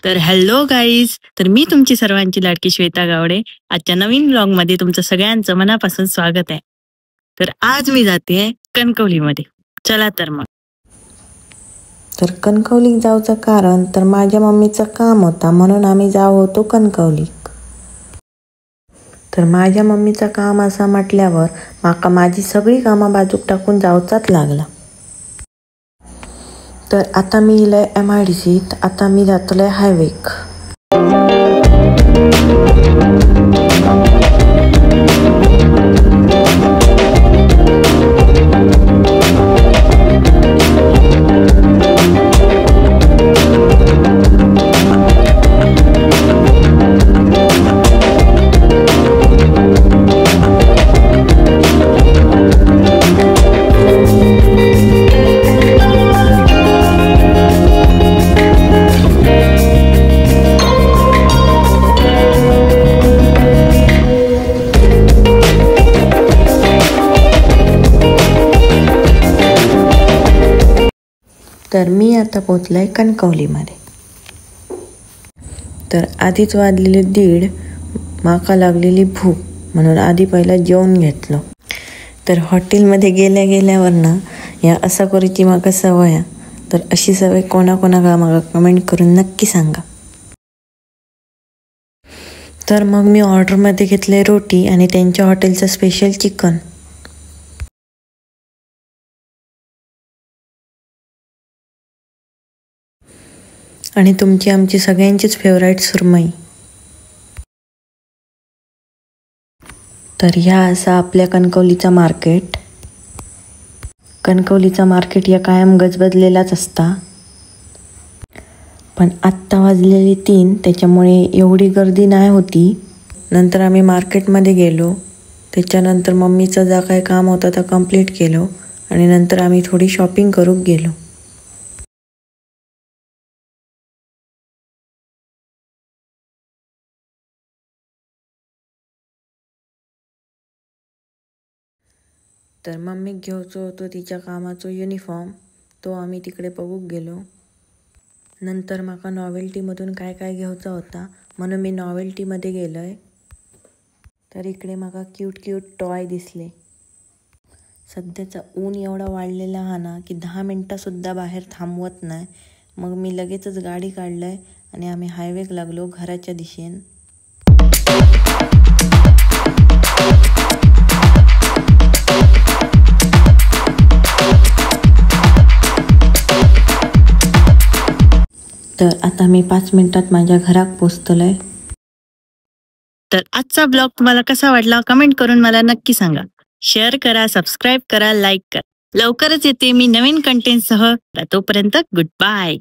तर hello guys, तर मी तुमची सर्वांची लाडकी श्वेता गावडे. आजच्या नवीन ब्लॉगमध्ये तुमचं सगळ्यांचं मनापासून स्वागत आहे. तर आज मी जाते कणकवलीमध्ये. चला तर मग. तर कणकवलीक जाऊचं कारण तर माझ्या मम्मीचं काम होता म्हणून आम्ही जाव होतो कणकवलीक. तर माझ्या मम्मीचं काम असं म्हटल्यावर माका माझी सगळी कामं बाजूक टाकून जाऊचाच लागला. तर आता मी इलय MIDCत. आता मी जातले हायवेक. तर मी आता पोचलोय कणकवलीमध्ये. तर आधीच वाजलेले 1:30. माका लागलेली भूक म्हणून आधी पहिला जेवण घेतलं. तर हॉटेलमध्ये गेल्यावर ना या असा करूची माका सवय. तर अशी सवय कोणाका माका कमेंट करून नक्की सांगा. तर मग मी ऑर्डरमध्ये घेतले रोटी आणि त्यांच्या हॉटेलचं स्पेशल चिकन. आणि तुमची आमची सगळ्यांचीच फेवराईट सुरमई. तर ह्या असा आपल्या कणकवलीचा मार्केट. कणकवलीचा मार्केट या कायम गजबजलेलाच असता. पण आत्ता वाजलेली 3 त्याच्यामुळे एवढी गर्दी नाही होती. नंतर आम्ही मार्केटमध्ये गेलो. त्याच्यानंतर मम्मीचं जा काय काम होतं ते कंप्लीट केलं आणि नंतर आम्ही थोडी शॉपिंग करूक गेलो. तर मम्मीक घ्यायचो होतो तिच्या कामाचो युनिफॉर्म. तो आम्ही तिकडे बघूक गेलो. नंतर माका नॉवेल्टीमधून काय घ्यायचा होता म्हणून मी नॉवेल्टीमध्ये गेलोय. तर इकडे माका क्यूट टॉय दिसले. सध्याचा ऊन एवढा वाढलेला हा ना की 10 मिनटंसुद्धा बाहेर थांबवत नाही. मग मी लगेचच गाडी काढलंय आणि आम्ही हायवेक लागलो घराच्या दिशेन. तर आता मी 5 मिनिटात माझ्या घरात पोचतलोय. तर आजचा ब्लॉग तुम्हाला कसा वाटला कमेंट करून मला नक्की सांगा. शेअर करा, सबस्क्राईब करा, लाईक करा. लवकरच येते मी नवीन कंटेंटसह. तोपर्यंत गुड बाय.